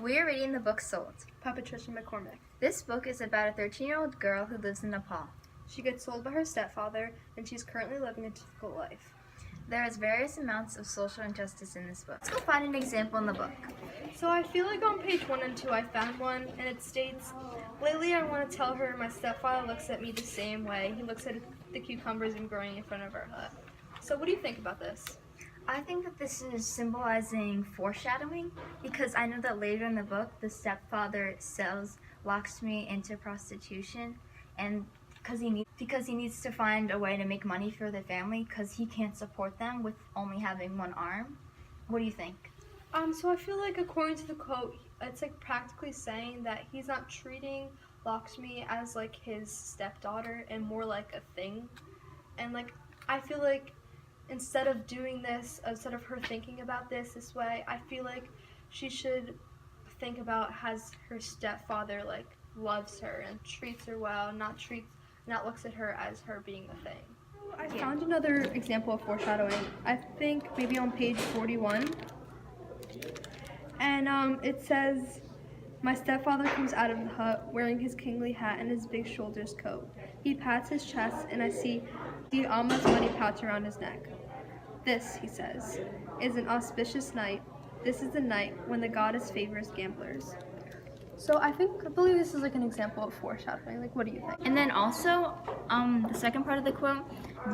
We are reading the book Sold by Patricia McCormick. This book is about a 13-year-old girl who lives in Nepal. She gets sold by her stepfather, and she's currently living a difficult life. There is various amounts of social injustice in this book. Let's go find an example in the book. So I feel like on page 1 and 2 I found one, and it states, "Lately I want to tell her my stepfather looks at me the same way. He looks at the cucumbers and growing in front of our hut." So what do you think about this? I think that this is symbolizing foreshadowing, because I know that later in the book the stepfather sells Lakshmi into prostitution, and because he needs to find a way to make money for the family because he can't support them with only having one arm. What do you think? So I feel like according to the quote, it's like practically saying that he's not treating Lakshmi as like his stepdaughter and more like a thing. And like I feel like instead of doing this, instead of her thinking about this way, I feel like she should think about has her stepfather like loves her and treats her well, not looks at her as her being a thing. I found another example of foreshadowing. I think maybe on page 41. And it says, "My stepfather comes out of the hut wearing his kingly hat and his big shoulders coat. He pats his chest and I see Amma's money pouch around his neck. This," he says, "is an auspicious night. This is the night when the goddess favors gamblers." So I believe this is like an example of foreshadowing. Like, what do you think? And then also, the second part of the quote,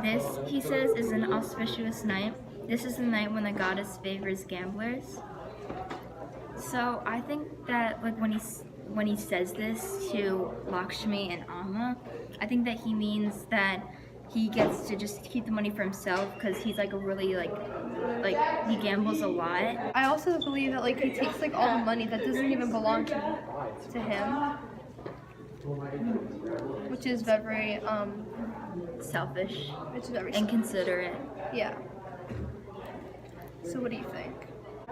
this, he says, is an auspicious night. This is the night when the goddess favors gamblers. So I think that like when he says this to Lakshmi and Amma, I think that he means that he gets to just keep the money for himself because he's like a really like he gambles a lot. I also believe that like he takes like all the money that doesn't even belong to him, which is very Selfish. It's very Inconsiderate. Yeah. So what do you think?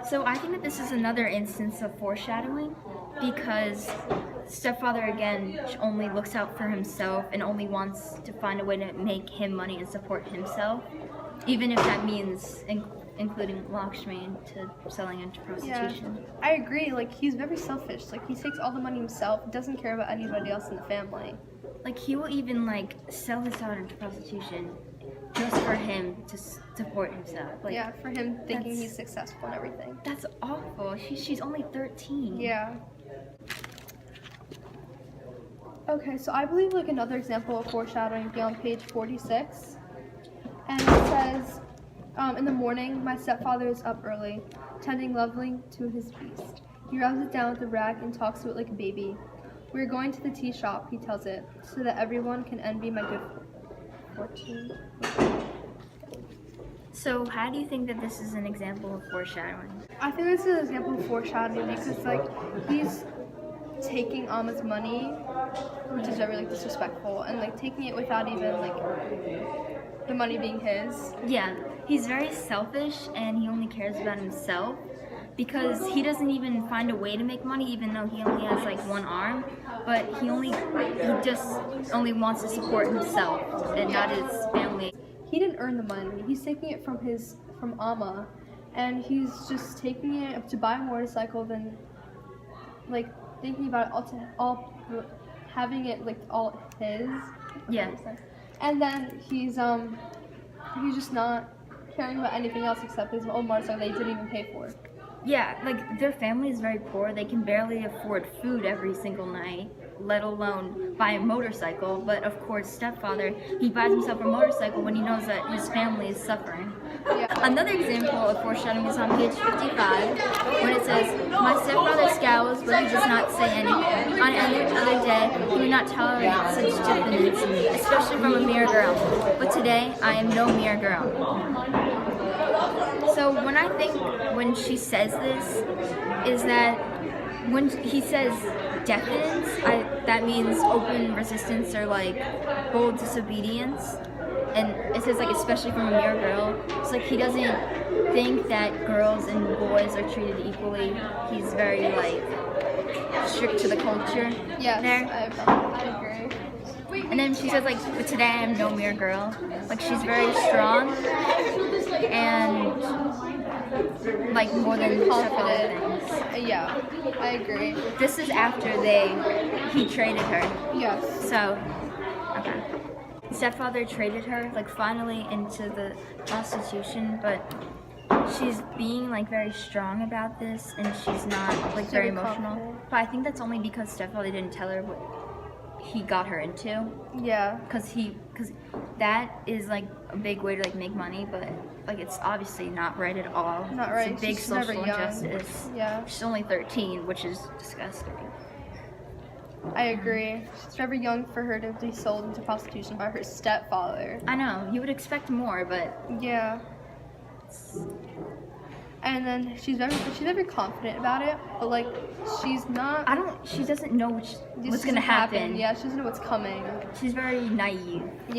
So I think that this is another instance of foreshadowing because stepfather again only looks out for himself and only wants to find a way to make him money and support himself, even if that means including Lakshmi into selling into prostitution. Yeah, I agree. Like he's very selfish. Like he takes all the money himself, doesn't care about anybody else in the family. Like he will even like sell his daughter into prostitution just for him to support himself. Like, yeah, for him thinking he's successful and everything. That's awful. She's only 13. Yeah. Okay, so I believe like another example of foreshadowing would be on page 46. And it says, "In the morning, my stepfather is up early, tending lovingly to his beast. He rubs it down with a rag and talks to it like a baby. We're going to the tea shop," he tells it, "so that everyone can envy my good fortune." So how do you think that this is an example of foreshadowing? I think this is an example of foreshadowing because like he's taking Amma's money, which is very like disrespectful, and like taking it without even like the money being his. Yeah, he's very selfish and he only cares about himself because he doesn't even find a way to make money even though he only has like one arm, but he just only wants to support himself and not his family. He didn't earn the money. He's taking it from Amma, and he's just taking it to buy a motorcycle, then like thinking about it having it like all his. Yeah. And then he's just not caring about anything else except his own motorcycle that he didn't even pay for. Yeah, like their family is very poor. They can barely afford food every single night, let alone buy a motorcycle. But of course, stepfather, he buys himself a motorcycle when he knows that his family is suffering. Yeah. Another example of foreshadowing is on page 55, when it says, "My stepfather scowls, but he does not say anything. On any other day, he would not tolerate such diffidence, especially from a mere girl. But today, I am no mere girl." So when she says this, is that when he says diffidence, that means open resistance or like bold disobedience. And it says like especially from a mere girl. It's like he doesn't think that girls and boys are treated equally. He's very like strict to the culture. Yes, there. I agree. And then she says like, "But today I am no mere girl." Like she's very strong and like more than confident. things. Yeah, I agree. This is after he traded her. Yes. So, okay. Stepfather traded her, like, finally into the prostitution, but she's being, like, very strong about this, and she's not, like, very emotional. confident. But I think that's only because stepfather didn't tell her what he got her into. Yeah. Because that is, like, a big way to, like, make money, but, like, it's obviously not right at all. Not right. It's a big She's never social young. injustice. Yeah. She's only 13, which is disgusting. I agree. She's never young for her to be sold into prostitution by her stepfather. I know, you would expect more, but Yeah. And then she's very confident about it, but like she's not. she doesn't know this what's doesn't gonna happen. Yeah, she doesn't know what's coming. She's very naive. Yeah.